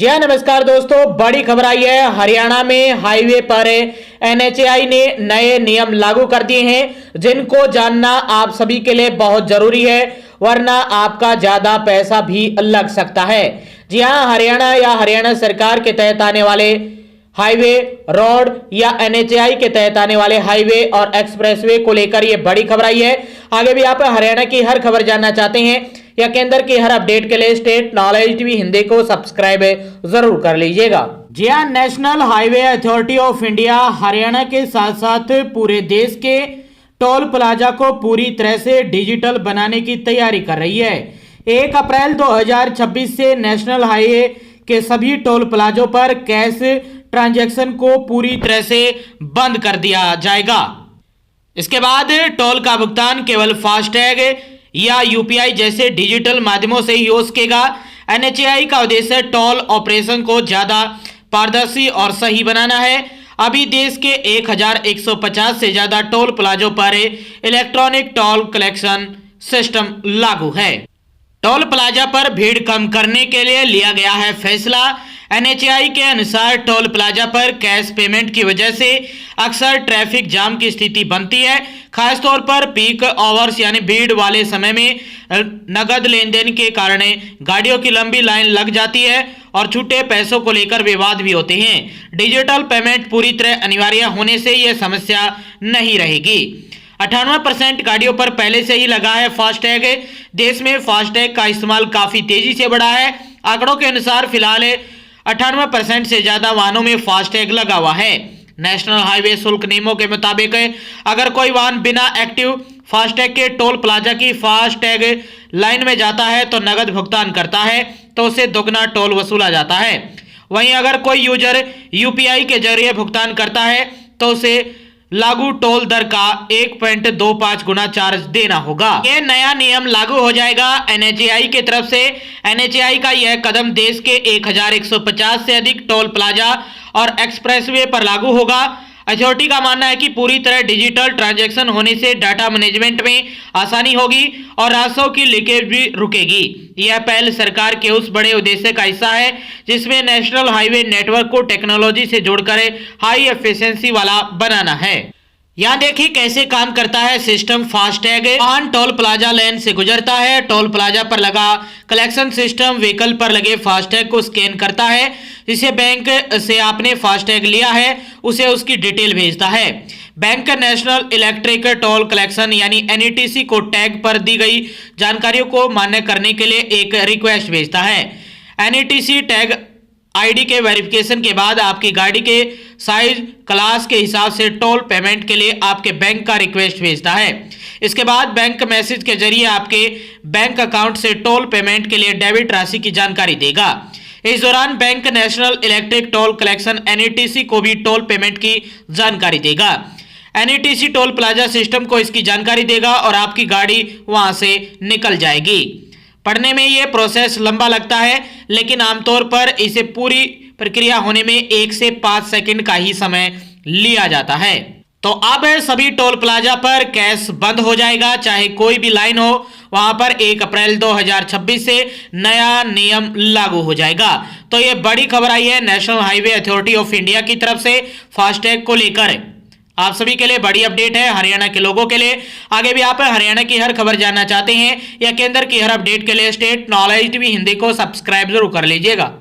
जी हाँ, नमस्कार दोस्तों। बड़ी खबर आई है। हरियाणा में हाईवे पर एनएचएआई ने नए नियम लागू कर दिए हैं, जिनको जानना आप सभी के लिए बहुत जरूरी है, वरना आपका ज्यादा पैसा भी लग सकता है। जी हाँ, हरियाणा या हरियाणा सरकार के तहत आने वाले हाईवे, रोड या एनएचएआई के तहत आने वाले हाईवे और एक्सप्रेसवे को लेकर यह बड़ी खबर आई है। आगे भी आप हरियाणा की हर खबर जानना चाहते हैं या केंद्र की हर अपडेट के लिए स्टेट नॉलेज टीवी हिंदी को सब्सक्राइब जरूर कर लीजिएगा। जी हाँ, national highway authority of India Haryana के साथ साथ पूरे देश के टोल प्लाजा को पूरी तरह से डिजिटल बनाने की तैयारी कर रही है। 1 अप्रैल 2026 से नेशनल हाईवे के सभी टोल प्लाजों पर कैश ट्रांजैक्शन को पूरी तरह से बंद कर दिया जाएगा। इसके बाद टोल का भुगतान केवल फास्टैग या यूपीआई जैसे डिजिटल माध्यमों से ही हो सकेगा। एनएचएआई का उद्देश्य टोल ऑपरेशन को ज्यादा पारदर्शी और सही बनाना है। अभी देश के 1150 से ज्यादा टोल प्लाजों पर इलेक्ट्रॉनिक टोल कलेक्शन सिस्टम लागू है। टोल प्लाजा पर भीड़ कम करने के लिए लिया गया है फैसला। एनएचएआई के अनुसार टोल प्लाजा पर कैश पेमेंट की वजह से अक्सर ट्रैफिक जाम की स्थिति बनती है, खासतौर पर पीक आवर्स यानी भीड़ वाले समय में नगद लेन देन के कारण गाड़ियों की लंबी लाइन लग जाती है और छूटे पैसों को लेकर विवाद भी होते हैं। डिजिटल पेमेंट पूरी तरह अनिवार्य होने से यह समस्या नहीं रहेगी। 98% गाड़ियों पर पहले से ही लगा है फास्टैग। देश में फास्टैग का इस्तेमाल काफी तेजी से बढ़ा है। आंकड़ों के अनुसार फिलहाल 98% से ज्यादा वाहनों में फास्टैग लगा हुआ है। नेशनल हाईवे शुल्क नियमों के मुताबिक अगर कोई वाहन बिना एक्टिव फास्टैग के टोल प्लाजा की फास्टैग लाइन में जाता है तो नगद भुगतान करता है तो उसे दोगुना टोल वसूला जाता है। वहीं अगर कोई यूजर यूपीआई के जरिए भुगतान करता है तो उसे लागू टोल दर का 1.25 गुना चार्ज देना होगा। ये नया नियम लागू हो जाएगा एनएचएआई की तरफ से। एनएचएआई का यह कदम देश के 1150 से अधिक टोल प्लाजा और एक्सप्रेसवे पर लागू होगा। अथॉरिटी का मानना है कि पूरी तरह डिजिटल ट्रांजैक्शन होने से डाटा मैनेजमेंट में आसानी होगी और रास्तों की लीकेज भी रुकेगी। यह पहल सरकार के उस बड़े उद्देश्य का हिस्सा है जिसमें नेशनल हाईवे नेटवर्क को टेक्नोलॉजी से जोड़कर हाई एफिशिएंसी वाला बनाना है। यहाँ देखिए कैसे काम करता है सिस्टम। फास्टैग वाहन टोल प्लाजा लेन से गुजरता है। टोल प्लाजा पर लगा कलेक्शन सिस्टम व्हीकल पर लगे फास्टैग को स्कैन करता है। जिसे बैंक से आपने फास्टैग लिया है उसे उसकी डिटेल भेजता है। Bank national electric toll collection यानी एनईटीसी को टैग पर दी गई जानकारियों को मान्य करने के लिए एक रिक्वेस्ट भेजता है। एनईटीसी टैग आईडी के वेरिफिकेशन के बाद आपकी गाड़ी के साइज क्लास के हिसाब से टोल पेमेंट के लिए आपके बैंक का रिक्वेस्ट भेजता है। इसके बाद बैंक मैसेज के जरिए आपके बैंक अकाउंट से टोल पेमेंट के लिए डेबिट राशि की जानकारी देगा। इस दौरान bank national electric toll collection NETC को भी टोल पेमेंट की जानकारी देगा। एनईटीसी टोल प्लाजा सिस्टम को इसकी जानकारी देगा और आपकी गाड़ी वहां से निकल जाएगी। पढ़ने में ये प्रोसेस लंबा लगता है, लेकिन आमतौर पर इसे पूरी प्रक्रिया होने में 1 से 5 सेकंड का ही समय लिया जाता है। तो अब सभी टोल प्लाजा पर कैश बंद हो जाएगा, चाहे कोई भी लाइन हो। वहां पर 1 अप्रैल 2026 से नया नियम लागू हो जाएगा। तो ये बड़ी खबर आई है national highway authority of India की तरफ से फास्टैग को लेकर। आप सभी के लिए बड़ी अपडेट है, हरियाणा के लोगों के लिए। आगे भी आप हरियाणा की हर खबर जानना चाहते हैं या केंद्र की हर अपडेट के लिए स्टेट नॉलेज टीवी हिंदी को सब्सक्राइब जरूर कर लीजिएगा।